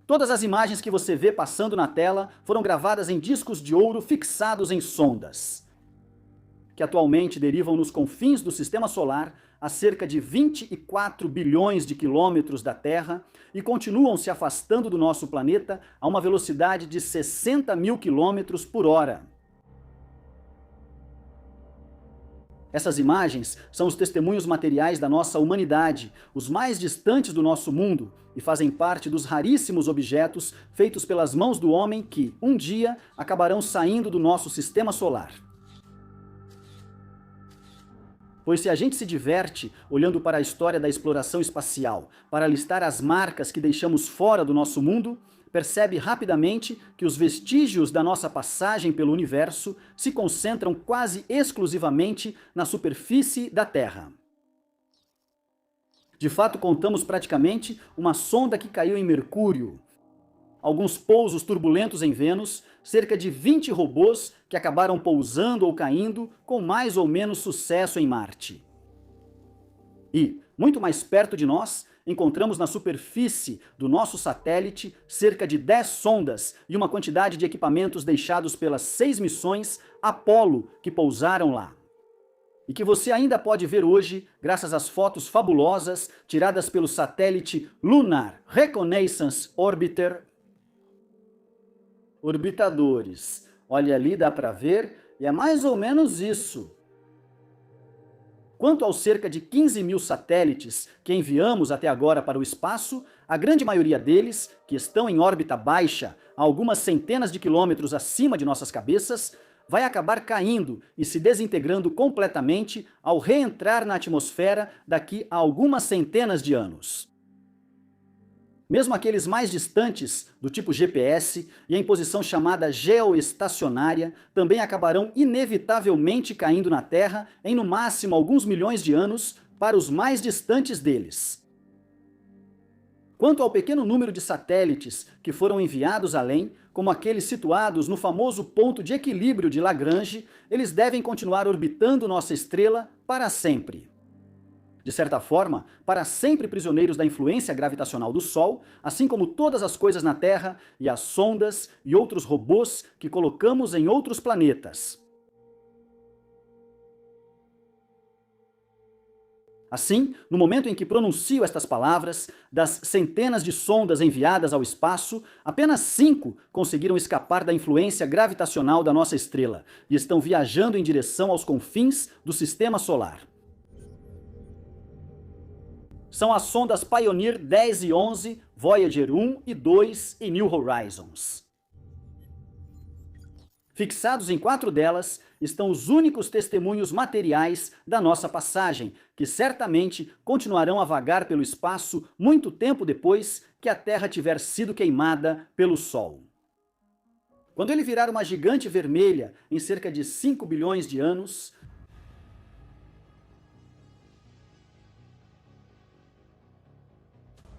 Todas as imagens que você vê passando na tela foram gravadas em discos de ouro fixados em sondas, que atualmente derivam nos confins do Sistema Solar a cerca de 24 bilhões de quilômetros da Terra e continuam se afastando do nosso planeta a uma velocidade de 60 mil quilômetros por hora. Essas imagens são os testemunhos materiais da nossa humanidade, os mais distantes do nosso mundo, e fazem parte dos raríssimos objetos feitos pelas mãos do homem que, um dia, acabarão saindo do nosso sistema solar. Pois se a gente se diverte olhando para a história da exploração espacial, para listar as marcas que deixamos fora do nosso mundo, percebe rapidamente que os vestígios da nossa passagem pelo universo se concentram quase exclusivamente na superfície da Terra. De fato, contamos praticamente uma sonda que caiu em Mercúrio, alguns pousos turbulentos em Vênus, cerca de 20 robôs que acabaram pousando ou caindo com mais ou menos sucesso em Marte. E, muito mais perto de nós, encontramos na superfície do nosso satélite cerca de 10 sondas e uma quantidade de equipamentos deixados pelas 6 missões Apollo que pousaram lá. E que você ainda pode ver hoje graças às fotos fabulosas tiradas pelo satélite Lunar Reconnaissance Orbiter. Orbitadores. Olha ali, dá para ver, e é mais ou menos isso. Quanto aos cerca de 15 mil satélites que enviamos até agora para o espaço, a grande maioria deles, que estão em órbita baixa, a algumas centenas de quilômetros acima de nossas cabeças, vai acabar caindo e se desintegrando completamente ao reentrar na atmosfera daqui a algumas centenas de anos. Mesmo aqueles mais distantes, do tipo GPS, e em posição chamada geoestacionária, também acabarão inevitavelmente caindo na Terra em no máximo alguns milhões de anos para os mais distantes deles. Quanto ao pequeno número de satélites que foram enviados além, como aqueles situados no famoso ponto de equilíbrio de Lagrange, eles devem continuar orbitando nossa estrela para sempre. De certa forma, para sempre prisioneiros da influência gravitacional do Sol, assim como todas as coisas na Terra e as sondas e outros robôs que colocamos em outros planetas. Assim, no momento em que pronuncio estas palavras, das centenas de sondas enviadas ao espaço, apenas 5 conseguiram escapar da influência gravitacional da nossa estrela e estão viajando em direção aos confins do Sistema Solar. São as sondas Pioneer 10 e 11, Voyager 1 e 2 e New Horizons. Fixados em 4 delas estão os únicos testemunhos materiais da nossa passagem, que certamente continuarão a vagar pelo espaço muito tempo depois que a Terra tiver sido queimada pelo Sol. Quando ele virar uma gigante vermelha em cerca de 5 bilhões de anos,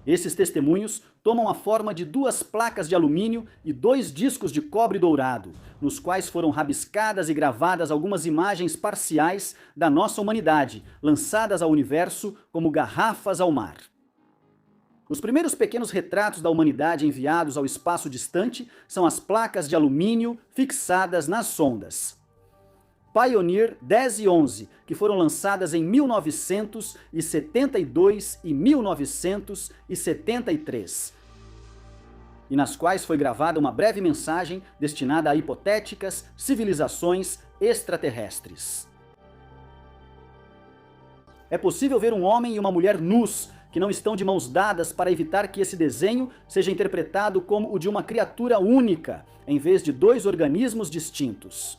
esses testemunhos tomam a forma de 2 placas de alumínio e 2 discos de cobre dourado, nos quais foram rabiscadas e gravadas algumas imagens parciais da nossa humanidade, lançadas ao universo como garrafas ao mar. Os primeiros pequenos retratos da humanidade enviados ao espaço distante são as placas de alumínio fixadas nas sondas Pioneer 10 e 11, que foram lançadas em 1972 e 1973, e nas quais foi gravada uma breve mensagem destinada a hipotéticas civilizações extraterrestres. É possível ver um homem e uma mulher nus, que não estão de mãos dadas para evitar que esse desenho seja interpretado como o de uma criatura única, em vez de 2 organismos distintos.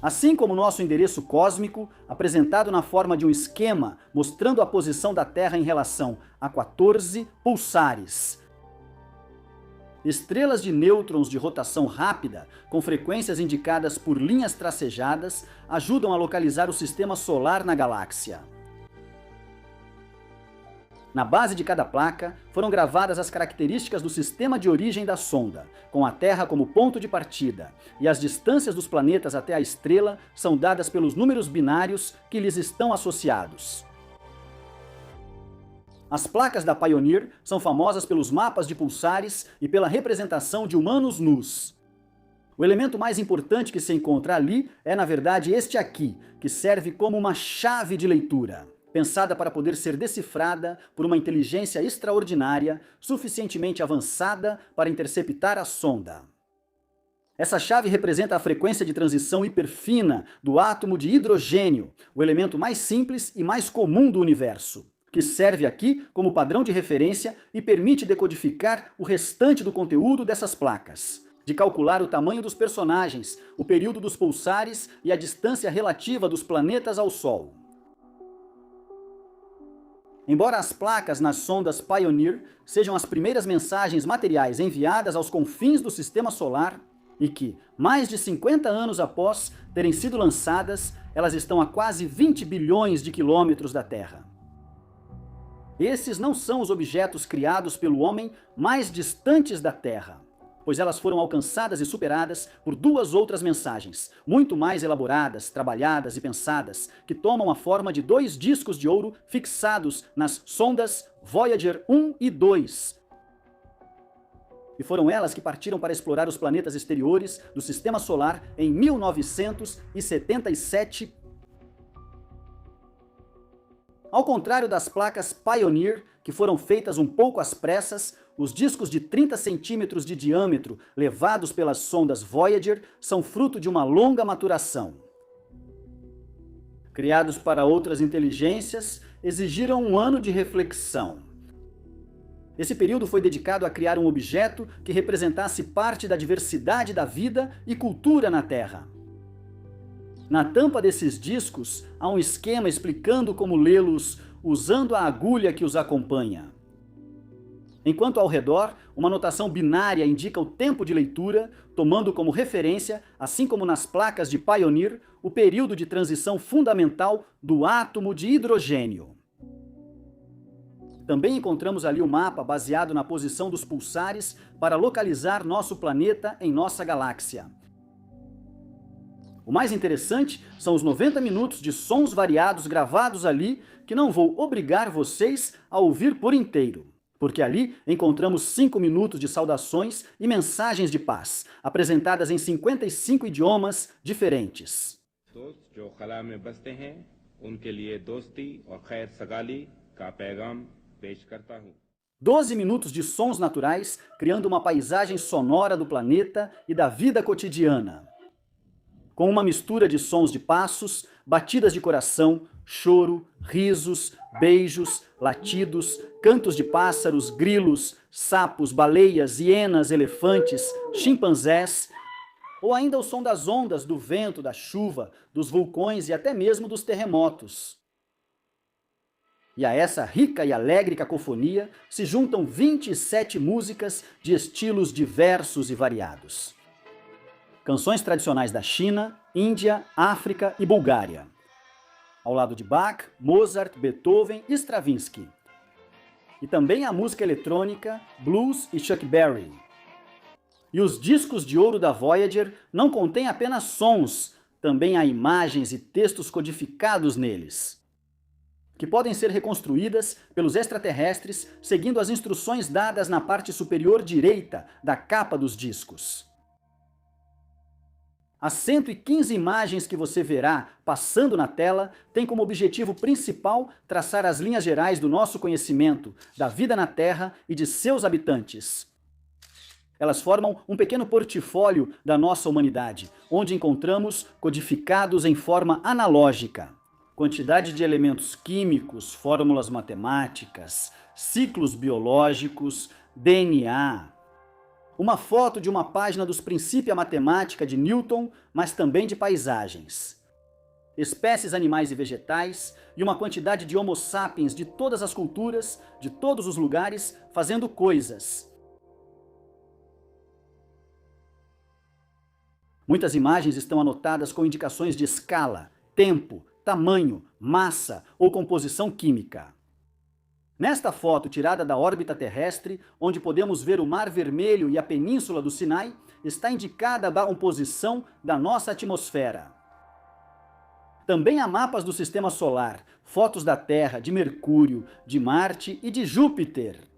Assim como nosso endereço cósmico, apresentado na forma de um esquema mostrando a posição da Terra em relação a 14 pulsares. Estrelas de nêutrons de rotação rápida, com frequências indicadas por linhas tracejadas, ajudam a localizar o sistema solar na galáxia. Na base de cada placa, foram gravadas as características do sistema de origem da sonda, com a Terra como ponto de partida, e as distâncias dos planetas até a estrela são dadas pelos números binários que lhes estão associados. As placas da Pioneer são famosas pelos mapas de pulsares e pela representação de humanos nus. O elemento mais importante que se encontra ali é, na verdade, este aqui, que serve como uma chave de leitura, pensada para poder ser decifrada por uma inteligência extraordinária, suficientemente avançada para interceptar a sonda. Essa chave representa a frequência de transição hiperfina do átomo de hidrogênio, o elemento mais simples e mais comum do universo, que serve aqui como padrão de referência e permite decodificar o restante do conteúdo dessas placas, de calcular o tamanho dos personagens, o período dos pulsares e a distância relativa dos planetas ao Sol. Embora as placas nas sondas Pioneer sejam as primeiras mensagens materiais enviadas aos confins do Sistema Solar, e que, mais de 50 anos após terem sido lançadas, elas estão a quase 20 bilhões de quilômetros da Terra. Esses não são os objetos criados pelo homem mais distantes da Terra, pois elas foram alcançadas e superadas por duas outras mensagens, muito mais elaboradas, trabalhadas e pensadas, que tomam a forma de 2 discos de ouro fixados nas sondas Voyager 1 e 2, e foram elas que partiram para explorar os planetas exteriores do Sistema Solar em 1977. Ao contrário das placas Pioneer, que foram feitas um pouco às pressas, os discos de 30 centímetros de diâmetro levados pelas sondas Voyager são fruto de uma longa maturação. Criados para outras inteligências, exigiram um ano de reflexão. Esse período foi dedicado a criar um objeto que representasse parte da diversidade da vida e cultura na Terra. Na tampa desses discos há um esquema explicando como lê-los usando a agulha que os acompanha. Enquanto ao redor, uma notação binária indica o tempo de leitura, tomando como referência, assim como nas placas de Pioneer, o período de transição fundamental do átomo de hidrogênio. Também encontramos ali o mapa baseado na posição dos pulsares para localizar nosso planeta em nossa galáxia. O mais interessante são os 90 minutos de sons variados gravados ali, que não vou obrigar vocês a ouvir por inteiro, porque ali encontramos 5 minutos de saudações e mensagens de paz, apresentadas em 55 idiomas diferentes. 12 minutos de sons naturais, criando uma paisagem sonora do planeta e da vida cotidiana, com uma mistura de sons de passos, batidas de coração, choro, risos, beijos, latidos, cantos de pássaros, grilos, sapos, baleias, hienas, elefantes, chimpanzés, ou ainda o som das ondas, do vento, da chuva, dos vulcões e até mesmo dos terremotos. E a essa rica e alegre cacofonia se juntam 27 músicas de estilos diversos e variados. Canções tradicionais da China, Índia, África e Bulgária. Ao lado de Bach, Mozart, Beethoven e Stravinsky. E também a música eletrônica, blues e Chuck Berry. E os discos de ouro da Voyager não contêm apenas sons, também há imagens e textos codificados neles, que podem ser reconstruídas pelos extraterrestres seguindo as instruções dadas na parte superior direita da capa dos discos. As 115 imagens que você verá passando na tela têm como objetivo principal traçar as linhas gerais do nosso conhecimento, da vida na Terra e de seus habitantes. Elas formam um pequeno portfólio da nossa humanidade, onde encontramos codificados em forma analógica quantidade de elementos químicos, fórmulas matemáticas, ciclos biológicos, DNA. Uma foto de uma página dos Principia Mathematica de Newton, mas também de paisagens. Espécies animais e vegetais, e uma quantidade de Homo sapiens de todas as culturas, de todos os lugares, fazendo coisas. Muitas imagens estão anotadas com indicações de escala, tempo, tamanho, massa ou composição química. Nesta foto tirada da órbita terrestre, onde podemos ver o Mar Vermelho e a Península do Sinai, está indicada a composição da nossa atmosfera. Também há mapas do Sistema Solar, fotos da Terra, de Mercúrio, de Marte e de Júpiter.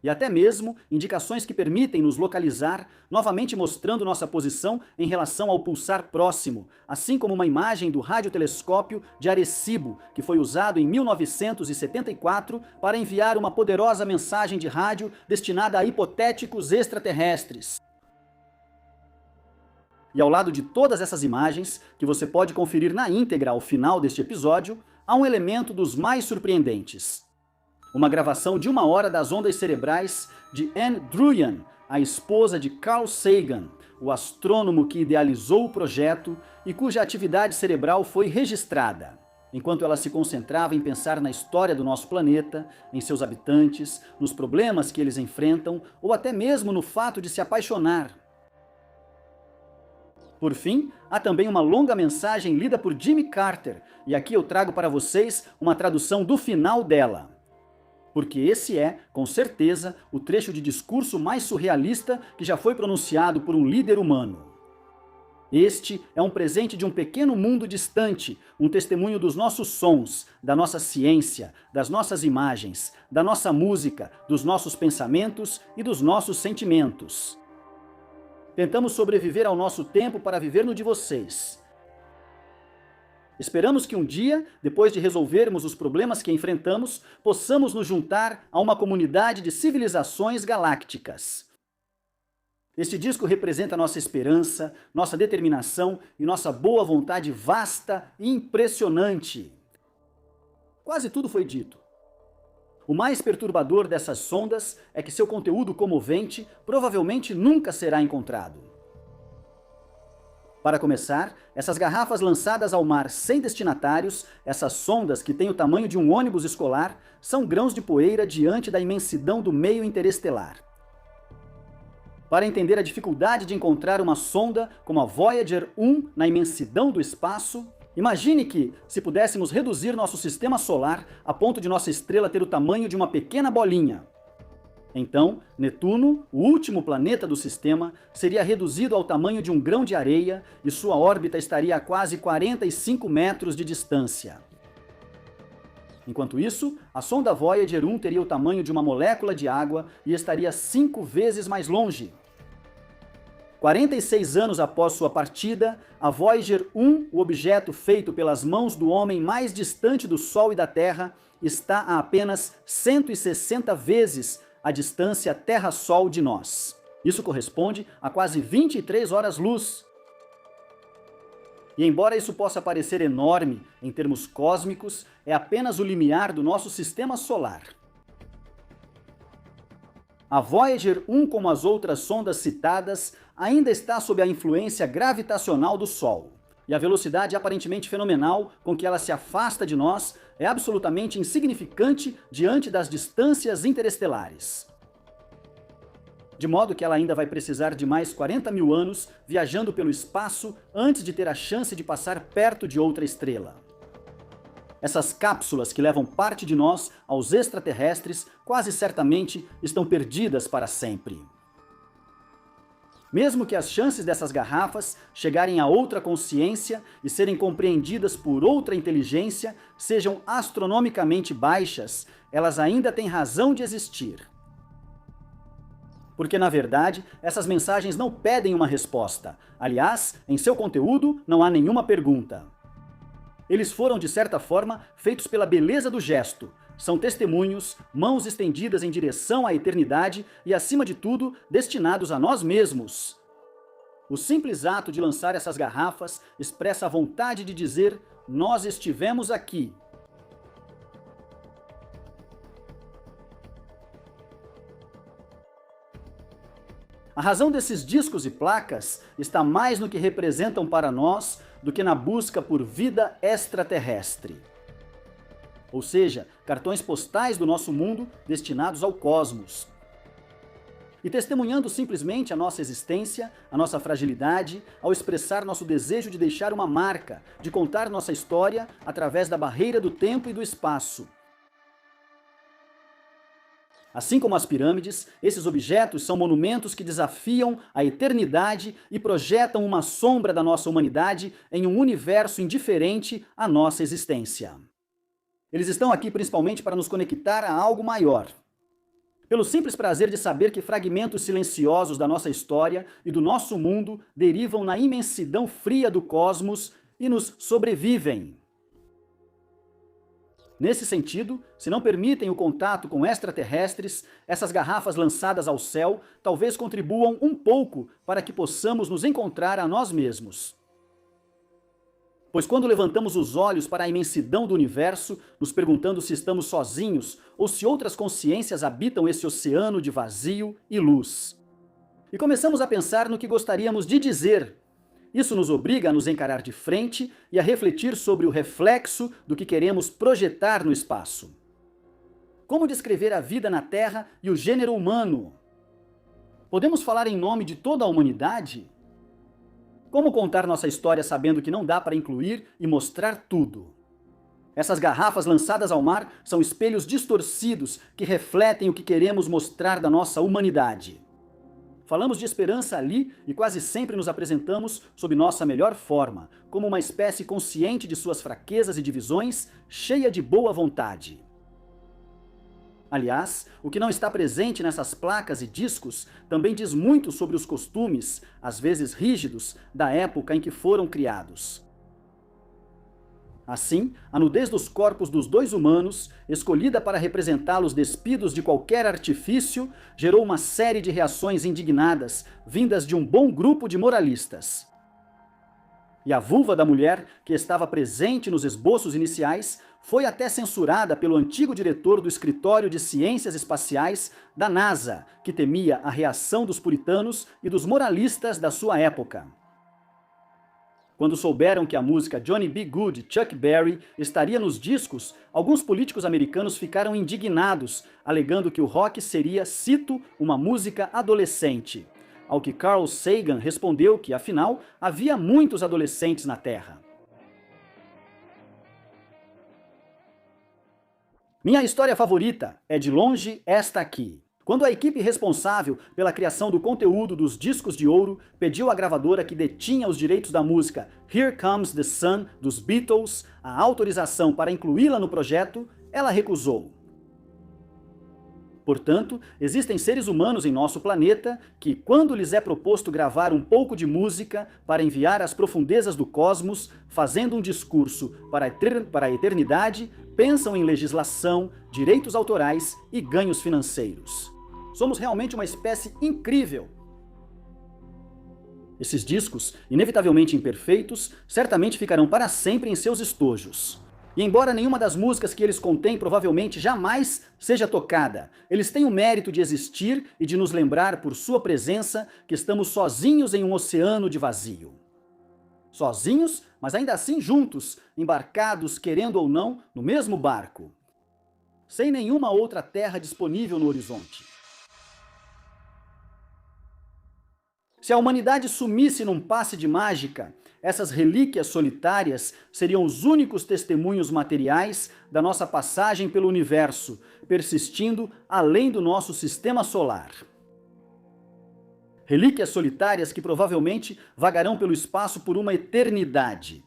E até mesmo indicações que permitem nos localizar, novamente mostrando nossa posição em relação ao pulsar próximo, assim como uma imagem do radiotelescópio de Arecibo, que foi usado em 1974 para enviar uma poderosa mensagem de rádio destinada a hipotéticos extraterrestres. E ao lado de todas essas imagens, que você pode conferir na íntegra ao final deste episódio, há um elemento dos mais surpreendentes. Uma gravação de 1 hora das ondas cerebrais de Anne Druyan, a esposa de Carl Sagan, o astrônomo que idealizou o projeto e cuja atividade cerebral foi registrada, enquanto ela se concentrava em pensar na história do nosso planeta, em seus habitantes, nos problemas que eles enfrentam ou até mesmo no fato de se apaixonar. Por fim, há também uma longa mensagem lida por Jimmy Carter, e aqui eu trago para vocês uma tradução do final dela. Porque esse é, com certeza, o trecho de discurso mais surrealista que já foi pronunciado por um líder humano. Este é um presente de um pequeno mundo distante, um testemunho dos nossos sons, da nossa ciência, das nossas imagens, da nossa música, dos nossos pensamentos e dos nossos sentimentos. Tentamos sobreviver ao nosso tempo para viver no de vocês. Esperamos que um dia, depois de resolvermos os problemas que enfrentamos, possamos nos juntar a uma comunidade de civilizações galácticas. Este disco representa nossa esperança, nossa determinação e nossa boa vontade vasta e impressionante. Quase tudo foi dito. O mais perturbador dessas sondas é que seu conteúdo comovente provavelmente nunca será encontrado. Para começar, essas garrafas lançadas ao mar sem destinatários, essas sondas que têm o tamanho de um ônibus escolar, são grãos de poeira diante da imensidão do meio interestelar. Para entender a dificuldade de encontrar uma sonda como a Voyager 1 na imensidão do espaço, imagine que, se pudéssemos reduzir nosso sistema solar a ponto de nossa estrela ter o tamanho de uma pequena bolinha, então, Netuno, o último planeta do sistema, seria reduzido ao tamanho de um grão de areia e sua órbita estaria a quase 45 metros de distância. Enquanto isso, a sonda Voyager 1 teria o tamanho de uma molécula de água e estaria 5 vezes mais longe. 46 anos após sua partida, a Voyager 1, o objeto feito pelas mãos do homem mais distante do Sol e da Terra, está a apenas 160 vezes a distância Terra-Sol de nós. Isso corresponde a quase 23 horas-luz. E embora isso possa parecer enorme em termos cósmicos, é apenas o limiar do nosso sistema solar. A Voyager 1, como as outras sondas citadas, ainda está sob a influência gravitacional do Sol. E a velocidade aparentemente fenomenal com que ela se afasta de nós é absolutamente insignificante diante das distâncias interestelares. De modo que ela ainda vai precisar de mais 40 mil anos viajando pelo espaço antes de ter a chance de passar perto de outra estrela. Essas cápsulas que levam parte de nós aos extraterrestres quase certamente estão perdidas para sempre. Mesmo que as chances dessas garrafas chegarem a outra consciência e serem compreendidas por outra inteligência sejam astronomicamente baixas, elas ainda têm razão de existir. Porque, na verdade, essas mensagens não pedem uma resposta. Aliás, em seu conteúdo não há nenhuma pergunta. Eles foram, de certa forma, feitos pela beleza do gesto. São testemunhos, mãos estendidas em direção à eternidade e, acima de tudo, destinados a nós mesmos. O simples ato de lançar essas garrafas expressa a vontade de dizer: nós estivemos aqui. A razão desses discos e placas está mais no que representam para nós do que na busca por vida extraterrestre. Ou seja, cartões postais do nosso mundo destinados ao cosmos. E testemunhando simplesmente a nossa existência, a nossa fragilidade, ao expressar nosso desejo de deixar uma marca, de contar nossa história através da barreira do tempo e do espaço. Assim como as pirâmides, esses objetos são monumentos que desafiam a eternidade e projetam uma sombra da nossa humanidade em um universo indiferente à nossa existência. Eles estão aqui principalmente para nos conectar a algo maior. Pelo simples prazer de saber que fragmentos silenciosos da nossa história e do nosso mundo derivam na imensidão fria do cosmos e nos sobrevivem. Nesse sentido, se não permitem o contato com extraterrestres, essas garrafas lançadas ao céu talvez contribuam um pouco para que possamos nos encontrar a nós mesmos. Pois quando levantamos os olhos para a imensidão do universo, nos perguntando se estamos sozinhos ou se outras consciências habitam esse oceano de vazio e luz. E começamos a pensar no que gostaríamos de dizer. Isso nos obriga a nos encarar de frente e a refletir sobre o reflexo do que queremos projetar no espaço. Como descrever a vida na Terra e o gênero humano? Podemos falar em nome de toda a humanidade? Como contar nossa história sabendo que não dá para incluir e mostrar tudo? Essas garrafas lançadas ao mar são espelhos distorcidos que refletem o que queremos mostrar da nossa humanidade. Falamos de esperança ali e quase sempre nos apresentamos sob nossa melhor forma, como uma espécie consciente de suas fraquezas e divisões, cheia de boa vontade. Aliás, o que não está presente nessas placas e discos também diz muito sobre os costumes, às vezes rígidos, da época em que foram criados. Assim, a nudez dos corpos dos dois humanos, escolhida para representá-los despidos de qualquer artifício, gerou uma série de reações indignadas, vindas de um bom grupo de moralistas. E a vulva da mulher, que estava presente nos esboços iniciais, foi até censurada pelo antigo diretor do Escritório de Ciências Espaciais da NASA, que temia a reação dos puritanos e dos moralistas da sua época. Quando souberam que a música Johnny B. Good, Chuck Berry, estaria nos discos, alguns políticos americanos ficaram indignados, alegando que o rock seria, cito, uma música adolescente. Ao que Carl Sagan respondeu que, afinal, havia muitos adolescentes na Terra. Minha história favorita é, de longe, esta aqui. Quando a equipe responsável pela criação do conteúdo dos discos de ouro pediu à gravadora que detinha os direitos da música Here Comes the Sun, dos Beatles, a autorização para incluí-la no projeto, ela recusou. Portanto, existem seres humanos em nosso planeta que, quando lhes é proposto gravar um pouco de música para enviar às profundezas do cosmos, fazendo um discurso para a eternidade, pensam em legislação, direitos autorais e ganhos financeiros. Somos realmente uma espécie incrível. Esses discos, inevitavelmente imperfeitos, certamente ficarão para sempre em seus estojos. E embora nenhuma das músicas que eles contêm provavelmente jamais seja tocada, eles têm o mérito de existir e de nos lembrar por sua presença que estamos sozinhos em um oceano de vazio. Sozinhos, mas ainda assim juntos, embarcados, querendo ou não, no mesmo barco. Sem nenhuma outra terra disponível no horizonte. Se a humanidade sumisse num passe de mágica, essas relíquias solitárias seriam os únicos testemunhos materiais da nossa passagem pelo universo, persistindo além do nosso sistema solar. Relíquias solitárias que provavelmente vagarão pelo espaço por uma eternidade.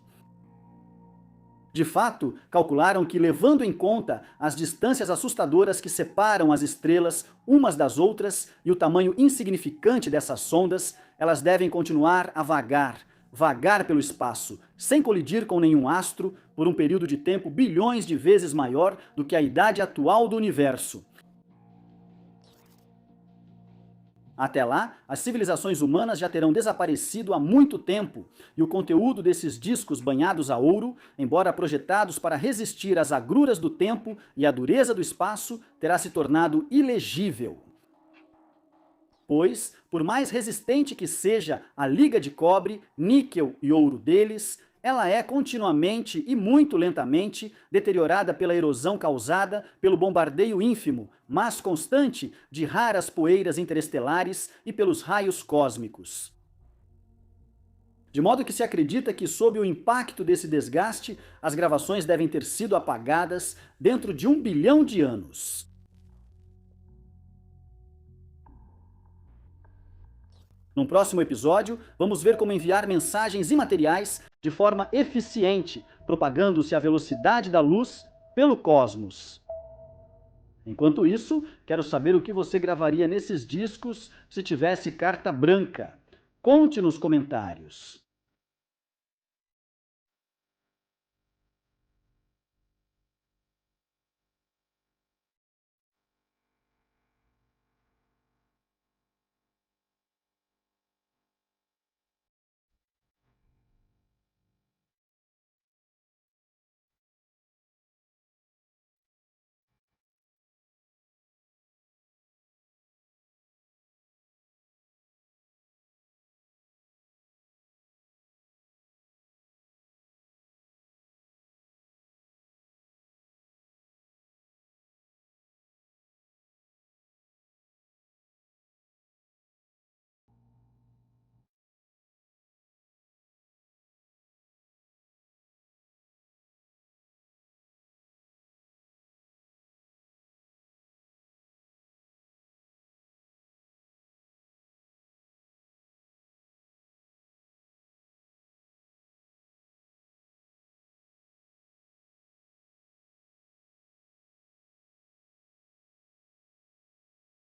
De fato, calcularam que, levando em conta as distâncias assustadoras que separam as estrelas umas das outras e o tamanho insignificante dessas sondas, elas devem continuar a vagar pelo espaço, sem colidir com nenhum astro, por um período de tempo bilhões de vezes maior do que a idade atual do universo. Até lá, as civilizações humanas já terão desaparecido há muito tempo, e o conteúdo desses discos banhados a ouro, embora projetados para resistir às agruras do tempo e à dureza do espaço, terá se tornado ilegível. Pois, por mais resistente que seja a liga de cobre, níquel e ouro deles, ela é continuamente e muito lentamente deteriorada pela erosão causada pelo bombardeio ínfimo, mas constante, de raras poeiras interestelares e pelos raios cósmicos. De modo que se acredita que, sob o impacto desse desgaste, as gravações devem ter sido apagadas dentro de 1 bilhão de anos. Num próximo episódio, vamos ver como enviar mensagens imateriais de forma eficiente, propagando-se a velocidade da luz pelo cosmos. Enquanto isso, quero saber o que você gravaria nesses discos se tivesse carta branca. Conte nos comentários.